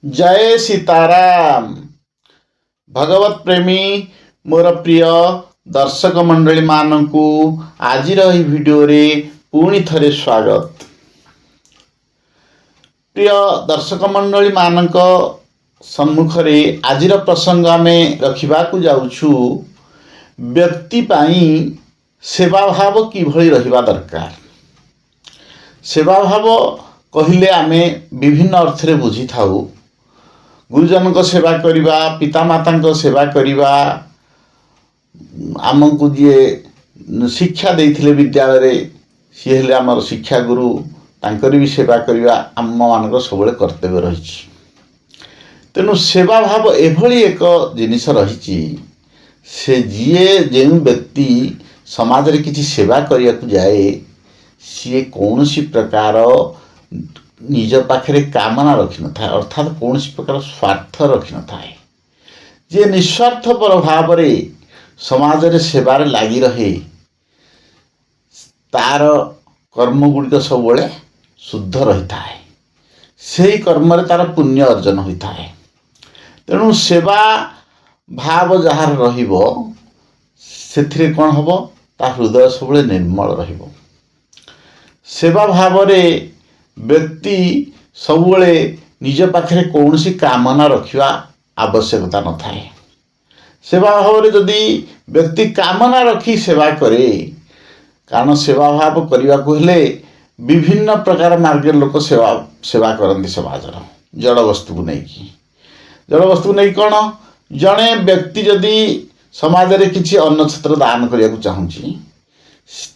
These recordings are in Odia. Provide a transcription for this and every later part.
जय सीताराम। भगवत प्रेमी मोर प्रिय दर्शक मंडली मानकु आज भिडियो रे पुणी थरे स्वागत। प्रिय दर्शक मंडली मानक सम्मुख रे आज प्रसंग आमे रखिबाकु जाउछु व्यक्ति पाई सेवा भाव किभଳି रहिबा दरकार। सेवा भाव कहिले आमे विभिन्न अर्थ रे बुझी थाउ। गुरुजन को सेवा करिबा, पितामाता को सेवा करिबा, आमको जी शिक्षा देइथिले विद्यालय रे सी हेले आमर शिक्षा गुरु, तांकर भी सेवा करिबा आम मानक सबले कर्तव्य रहिछि। तेनु सेवा भाव एभली एक जिनिस रहिछि, से जिए जेउ व्यक्ति समाज रे किछि सेवा करिया को जाए, सी कौनसी प्रकार निज पाखे कामना रखि न था, अर्थात कौन प्रकार स्वार्थ रखि न था। जे निस्वार्थपर भाव रे समाज रे सेवार लगी रहे, तार कर्म गुड़िक सब शुद्ध रही थाए, से कर्म रे तार पुण्य अर्जन होता है। तेणु सेवा भाव जार रहिबो सेथिरे कौन हबो, ता हृदय सब निर्मल रहिबो। सेवा भाव रे व्यक्ति सबुले निज पाखे कौन सी कामना रखिवा आवश्यकता न थाए। सेवा भाव रे जदि व्यक्ति कामना रखी सेवा करे, कारण सेवा भाव करने को हेले विभिन्न प्रकार मार्ग लोक सेवा करती समाजर। जड़ वस्तु को नहीं, जड़ वस्तु को नहीं कौन जड़े व्यक्ति जदि समाज रे किसी अन्न छत्र दान करने को चाहूँगी,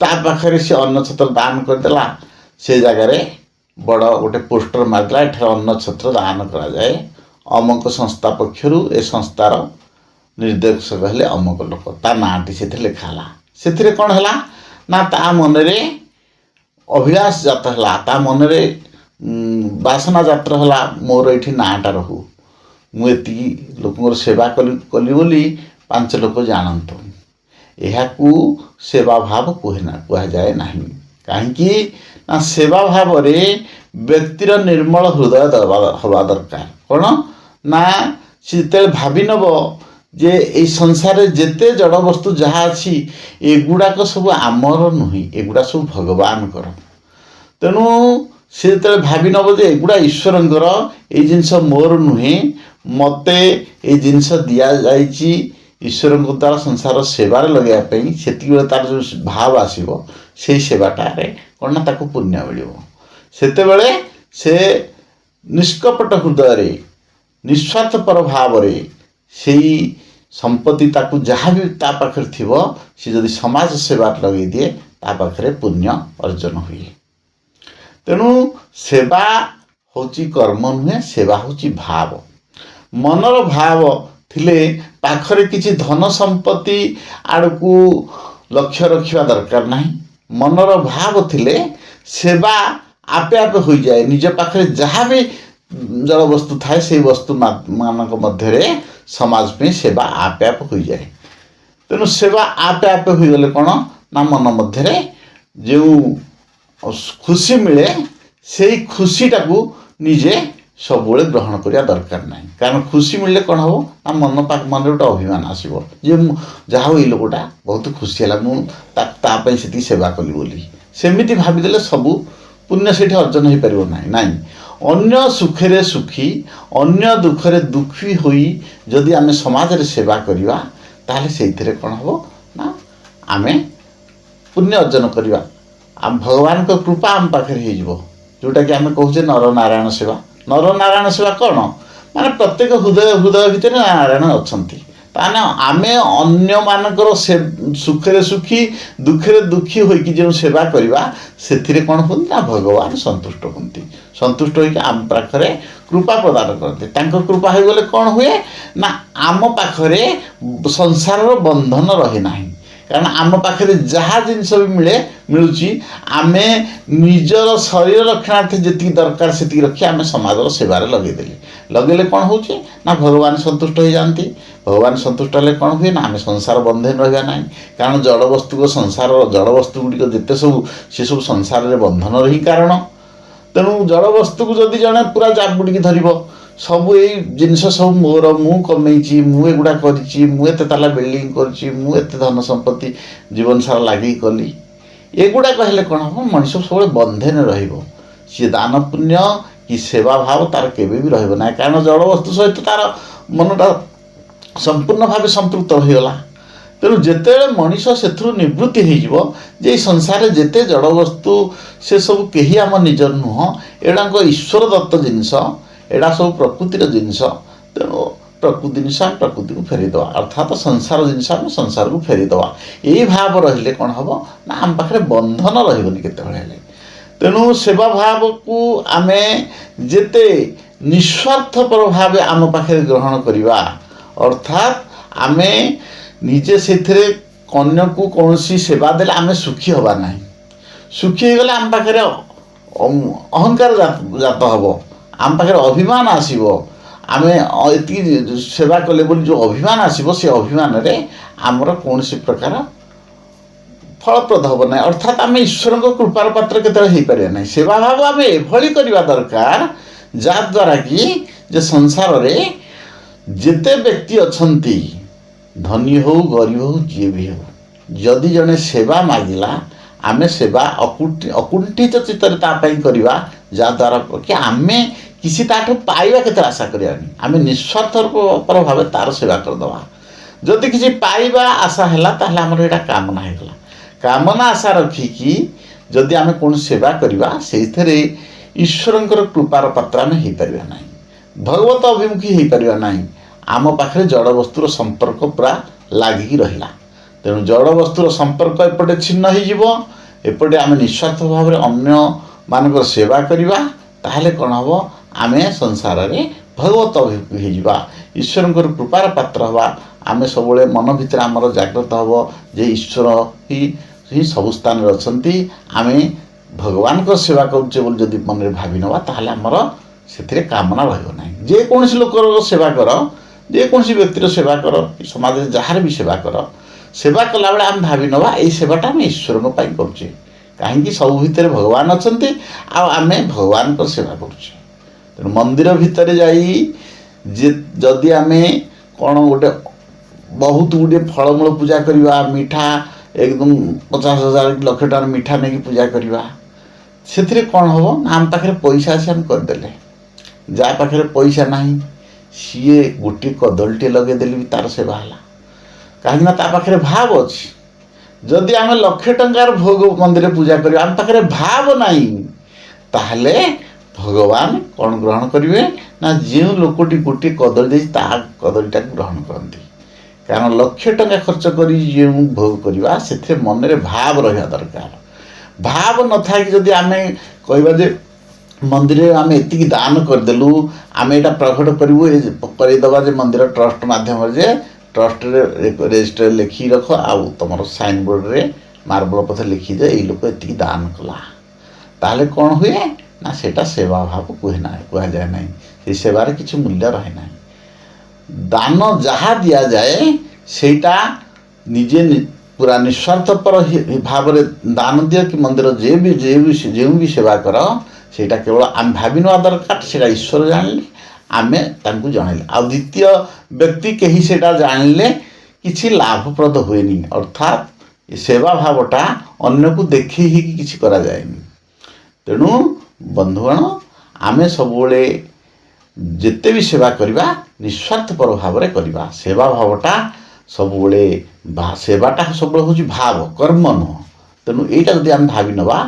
पाखे से अन्न छत्र दान करदेला, से जगार बड़ गोटे पोस्टर मारदेला, एठार अन्न छत्र दान करा जाए, अमक संस्था पक्षर ए संस्थार निर्देशक हेले अमक लोक, ता नाटी से लिखाला। से कौन है ना, ता मनरे अभिलाष जात है, ता मनरे बासना जात है, मोर ये नाटा रहू, मुझे लोक सेवा कली बोली 5 लोक जानतु। यह सेवा भाव कह जाए नहीं, कहीं ना सेवा भाव रे व्यक्तिर निर्मल हृदय हवा दरकार। कौन ना से भावी नब जे ए संसार जेते जड़ वस्तु जहाँ अच्छी एगुड़ाक सब आमर नुहे, एगुड़ा सब भगवान कर। तेणु से भावी नब जे एगुड़ा ईश्वरंकर, ए जिनस मोर नुहे, मते ए जिनस दिया जाइछि ईश्वर द्वारा संसार सेवार लगाइवाई, से तार जो भाव आसो से सेवाटारे कौन ना ताको पुण्य मिल। सेतेबेले से निष्कपट हृदय रे निस्वार्थपर भाव रे सेई संपत्ति ताकू जहाँ भी ता पाखे थिबो, से जदि समाज सेवार लगे दिए, ता पाखे पुण्य अर्जन हुए। तेणु सेवा होची कर्म नुहे, सेवा होची भाव। मनर भाव थिले पाखरे किछि धन संपत्ति आड़कू लक्ष्य रखिबा दरकार नहीं। मनर भाव थिले सेवा आपे आपे हो जाए। निज पाखे जहाँ भी जड़ वस्तु थाए से वस्तु मानक मध्य समाज में सेवा आपे आप हो जाए। तेणु सेवा आपे आपे हो गले कौन ना मन मध्य जो खुशी मिले, से खुशीटा को निजे सबुले ग्रहण करिया दरकार नहीं। कारण खुशी मिलले कौन हम ना मन मन गोटे अभिमान आसो, जे जहाँ ये लोकटा बहुत खुशी है, मुझे से सेवा कली बोली, सेमती भाविदेले सबू पुण्य से अर्जन हो पार ना। अन्य सुखे सुखी, अन्य दुखे दुखी होई जदि आमे समाज रे सेवा करिवा, ताहले सेइथिरे कौन हम ना आमे पुण्य अर्जन करिवा। आम भगवान को कृपा आम पाखे हो, जोटा कि आमे कहूचे नर नारायण सेवा। नर नारायण सेवा कौन माने प्रत्येक हृदय हृदय भितर नारायण अच्छी। ताने आमे अन्य मानकर से सुखे सुखी दुखे दुखी होइकी जो सेवा करवा, से कौन होती ना भगवान संतुष्ट होती। संतुष्ट होइकी आम पाखरे कृपा प्रदान करते। तांकर कृपा हो गले कौन हुए ना, आम पाखरे संसार बंधन रहे नहीं। कारण आम पाखे जहाँ जिनस भी मिले मिलूँ, आमे निजर शरीर रक्षणार्थ जी दरकार से रखी आम समाज सेवार लगेदेले। लगेले कौन हो ना भगवान संतुष्ट हो जाती। भगवान संतुष्ट हेले कौन हुए ना, आम संसार बंधन रहा ना। कारण जड़ वस्तु को संसार जड़ वस्तु गुड़िक जिते सब सी सब संसार बंधन रही कारण। तेणु जड़ वस्तु को जदि जड़े पूरा जाबुड़ी धरब, ସବୁ ଏଇ ଜିନିଷ ସବୁ ମୋର, ମୁଁ କମେଇଛି, ମୁଁ ଏଗୁଡ଼ା କରିଛି, ମୁଁ ଏତେ ତାଲା ବିଲ୍ଡିଂ କରିଛି, ମୁଁ ଏତେ ଧନ ସମ୍ପତ୍ତି ଜୀବନ ସାରା ଲାଗିକି କଲି, ଏଗୁଡ଼ାକ ହେଲେ କ'ଣ ହେବ? ମଣିଷ ସବୁବେଳେ ବନ୍ଧେନ ରହିବ। ସିଏ ଦାନ ପୁଣ୍ୟ କି ସେବା ଭାବ ତାର କେବେ ବି ରହିବ ନାହିଁ, କାରଣ ଜଡ଼ବସ୍ତୁ ସହିତ ତାର ମନଟା ସମ୍ପୂର୍ଣ୍ଣ ଭାବେ ସମ୍ପୃକ୍ତ ହୋଇଗଲା। ତେଣୁ ଯେତେବେଳେ ମଣିଷ ସେଥିରୁ ନିବୃତ୍ତି ହେଇଯିବ ଯେ ଏଇ ସଂସାରରେ ଯେତେ ଜଡ଼ବସ୍ତୁ ସେସବୁ କେହି ଆମ ନିଜର ନୁହଁ, ଏଗୁଡ଼ାକ ଈଶ୍ୱର ଦତ୍ତ ଜିନିଷ, ଏଇଟା ସବୁ ପ୍ରକୃତିର ଜିନିଷ। ତେଣୁ ପ୍ରକୃତି ଜିନିଷ ଆମେ ପ୍ରକୃତିକୁ ଫେରିଦେବା, ଅର୍ଥାତ୍ ସଂସାର ଜିନିଷ ଆମେ ସଂସାରକୁ ଫେରିଦେବା। ଏଇ ଭାବ ରହିଲେ କ'ଣ ହେବ ନା ଆମ ପାଖରେ ବନ୍ଧନ ରହିବନି କେତେବେଳେ ହେଲେ। ତେଣୁ ସେବା ଭାବକୁ ଆମେ ଯେତେ ନିଃସ୍ୱାର୍ଥପର ଭାବେ ଆମ ପାଖରେ ଗ୍ରହଣ କରିବା, ଅର୍ଥାତ୍ ଆମେ ନିଜେ ସେଥିରେ ଅନ୍ୟକୁ କୌଣସି ସେବା ଦେଲେ ଆମେ ସୁଖୀ ହେବା ନାହିଁ। ସୁଖୀ ହେଇଗଲେ ଆମ ପାଖରେ ଅହଙ୍କାର ଜାତ ହେବ, ଆମ ପାଖରେ ଅଭିମାନ ଆସିବ। ଆମେ ଏତିକି ସେବା କଲେ ବୋଲି ଯେଉଁ ଅଭିମାନ ଆସିବ, ସେ ଅଭିମାନରେ ଆମର କୌଣସି ପ୍ରକାର ଫଳପ୍ରଦ ହେବ ନାହିଁ, ଅର୍ଥାତ୍ ଆମେ ଈଶ୍ୱରଙ୍କ କୃପାର ପାତ୍ର କେତେବେଳେ ହେଇପାରିବା ନାହିଁ। ସେବା ଭାବ ଆମେ ଏଭଳି କରିବା ଦରକାର ଯାହାଦ୍ୱାରା କି ଯେ ସଂସାରରେ ଯେତେ ବ୍ୟକ୍ତି ଅଛନ୍ତି, ଧନୀ ହେଉ ଗରିବ ହେଉ ଯିଏ ବି ହେଉ, ଯଦି ଜଣେ ସେବା ମାଗିଲା ଆମେ ସେବା ଅକୁଣ୍ଠିତ ଚିତ୍ତରେ ତା ପାଇଁ କରିବା, ଯାହାଦ୍ୱାରା କି ଆମେ କିଛି ତାଠୁ ପାଇବା କେତେ ଆଶା କରିବାନି, ଆମେ ନିଃସ୍ୱାର୍ଥପର ଭାବେ ତାର ସେବା କରିଦେବା। ଯଦି କିଛି ପାଇବା ଆଶା ହେଲା ତାହେଲେ ଆମର ଏଇଟା କାମନା ହେଇଗଲା। କାମନା ଆଶା ରଖିକି ଯଦି ଆମେ କୌଣସି ସେବା କରିବା, ସେଇଥିରେ ଈଶ୍ୱରଙ୍କର କୃପାର ପାତ୍ର ଆମେ ହେଇପାରିବା ନାହିଁ, ଭଗବତ ଅଭିମୁଖୀ ହେଇପାରିବା ନାହିଁ। ଆମ ପାଖରେ ଜଡ଼ବସ୍ତୁର ସମ୍ପର୍କ ପୁରା ଲାଗିକି ରହିଲା। ତେଣୁ ଜଡ଼ବସ୍ତୁର ସମ୍ପର୍କ ଏପଟେ ଛିନ୍ନ ହେଇଯିବ, ଏପଟେ ଆମେ ନିଃସ୍ୱାର୍ଥ ଭାବରେ ଅନ୍ୟମାନଙ୍କର ସେବା କରିବା, ତାହେଲେ କ'ଣ ହେବ? ଆମେ ସଂସାରରେ ଭଗବତ ଅଭିମୁଖୀ ହେଇଯିବା, ଈଶ୍ୱରଙ୍କର କୃପାର ପାତ୍ର ହେବା। ଆମେ ସବୁବେଳେ ମନ ଭିତରେ ଆମର ଜାଗ୍ରତ ହେବ ଯେ ଈଶ୍ୱର ହିଁ ସବୁ ସ୍ଥାନରେ ଅଛନ୍ତି। ଆମେ ଭଗବାନଙ୍କ ସେବା କରୁଛେ ବୋଲି ଯଦି ମନରେ ଭାବି ନେବା, ତାହେଲେ ଆମର ସେଥିରେ କାମନା ରହିବ ନାହିଁ। ଯେକୌଣସି ଲୋକର ସେବା କର, ଯେକୌଣସି ବ୍ୟକ୍ତିର ସେବା କର, ସମାଜରେ ଯାହାର ବି ସେବା କର, ସେବା କଲାବେଳେ ଆମେ ଭାବି ନେବା ଏଇ ସେବାଟା ଆମେ ଈଶ୍ୱରଙ୍କ ପାଇଁ କରୁଛେ, କାହିଁକି ସବୁ ଭିତରେ ଭଗବାନ ଅଛନ୍ତି ଆଉ ଆମେ ଭଗବାନଙ୍କ ସେବା କରୁଛେ। ତେଣୁ ମନ୍ଦିର ଭିତରେ ଯାଇ ଯଦି ଆମେ କ'ଣ ଗୋଟେ ବହୁତ ଗୁଡ଼ିଏ ଫଳମୂଳ ପୂଜା କରିବା, ମିଠା ଏକଦମ 50,000 ଲକ୍ଷ ଟଙ୍କାର ମିଠା ନେଇକି ପୂଜା କରିବା, ସେଥିରେ କ'ଣ ହେବ ନା ଆମ ପାଖରେ ପଇସା ଅଛି ଆମେ କରିଦେଲେ। ଯାହା ପାଖରେ ପଇସା ନାହିଁ ସିଏ ଗୋଟିଏ କଦଳୀଟିଏ ଲଗେଇଦେଲେ ବି ତାର ସେବା ହେଲା, କାହିଁକିନା ତା ପାଖରେ ଭାବ ଅଛି। ଯଦି ଆମେ 1,00,000 ଟଙ୍କାର ଭୋଗ ମନ୍ଦିରରେ ପୂଜା କରିବା, ଆମ ପାଖରେ ଭାବ ନାହିଁ, ତାହେଲେ ଭଗବାନ କ'ଣ ଗ୍ରହଣ କରିବେ ନା ଯେଉଁ ଲୋକଟି ଗୋଟିଏ କଦଳୀ ଦେଇଛି ତା କଦଳୀଟାକୁ ଗ୍ରହଣ କରନ୍ତି। କାରଣ 1,00,000 ଟଙ୍କା ଖର୍ଚ୍ଚ କରି ଯେଉଁ ଭୋଗ କରିବା, ସେଥିରେ ମନରେ ଭାବ ରହିବା ଦରକାର। ଭାବ ନଥାଇକି ଯଦି ଆମେ କହିବା ଯେ ମନ୍ଦିରରେ ଆମେ ଏତିକି ଦାନ କରିଦେଲୁ, ଆମେ ଏଇଟା ପ୍ରଘଟ କରିବୁ, କରିଦେବା ଯେ ମନ୍ଦିର ଟ୍ରଷ୍ଟ ମାଧ୍ୟମରେ, ଯେ ଟ୍ରଷ୍ଟରେ ରେଜିଷ୍ଟରରେ ଲେଖିକି ରଖ, ଆଉ ତୁମର ସାଇନ୍ ବୋର୍ଡ଼ରେ ମାର୍ବଲ ପଥରେ ଲେଖିଦିଅ ଏଇ ଲୋକ ଏତିକି ଦାନ କଲା, ତାହେଲେ କ'ଣ ହୁଏ ନା ସେଇଟା ସେବା ଭାବ କୁହାଯାଏ ନାହିଁ। ସେଇ ସେବାରେ କିଛି ମୂଲ୍ୟ ରହେ ନାହିଁ। ଦାନ ଯାହା ଦିଆଯାଏ ସେଇଟା ନିଜେ ପୁରା ନିଃସ୍ୱାର୍ଥପର ଭାବରେ ଦାନ ଦିଅ କି ମନ୍ଦିର ଯେଉଁ ବି ସେବା କର, ସେଇଟା କେବଳ ଆମେ ଭାବି ନେବା ଦରକାର ସେଇଟା ଈଶ୍ୱର ଜାଣିଲେ, ଆମେ ତାଙ୍କୁ ଜଣାଇଲେ। ଆଉ ଦ୍ୱିତୀୟ ବ୍ୟକ୍ତି କେହି ସେଇଟା ଜାଣିଲେ କିଛି ଲାଭପ୍ରଦ ହୁଏନି, ଅର୍ଥାତ୍ ସେବା ଭାବଟା ଅନ୍ୟକୁ ଦେଖେଇ ହେଇକି କିଛି କରାଯାଏନି। ତେଣୁ ବନ୍ଧୁଗଣ, ଆମେ ସବୁବେଳେ ଯେତେ ବି ସେବା କରିବା ନିଃସ୍ୱାର୍ଥପର ଭାବରେ କରିବା। ସେବା ଭାବଟା ସବୁବେଳେ ସେବାଟା ସବୁବେଳେ ହେଉଛି ଭାବ, କର୍ମ ନୁହଁ। ତେଣୁ ଏଇଟା ଯଦି ଆମେ ଭାବି ନେବା,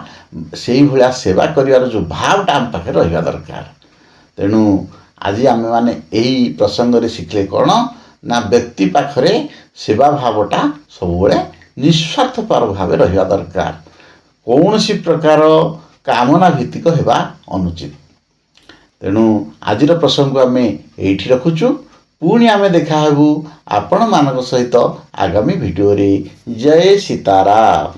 ସେଇଭଳିଆ ସେବା କରିବାର ଯେଉଁ ଭାବଟା ଆମ ପାଖରେ ରହିବା ଦରକାର। ତେଣୁ ଆଜି ଆମେମାନେ ଏହି ପ୍ରସଙ୍ଗରେ ଶିଖିଲେ କ'ଣ ନା ବ୍ୟକ୍ତି ପାଖରେ ସେବା ଭାବଟା ସବୁବେଳେ ନିଃସ୍ୱାର୍ଥପର ଭାବେ ରହିବା ଦରକାର, କୌଣସି ପ୍ରକାର କାମନା ଭିତ୍ତିକ ହେବା ଅନୁଚିତ। ତେଣୁ ଆଜିର ପ୍ରସଙ୍ଗକୁ ଆମେ ଏଇଠି ରଖୁଛୁ। ପୁଣି ଆମେ ଦେଖା ହେବୁ ଆପଣମାନଙ୍କ ସହିତ ଆଗାମୀ ଭିଡ଼ିଓରେ। ଜୟ ସୀତାରାମ।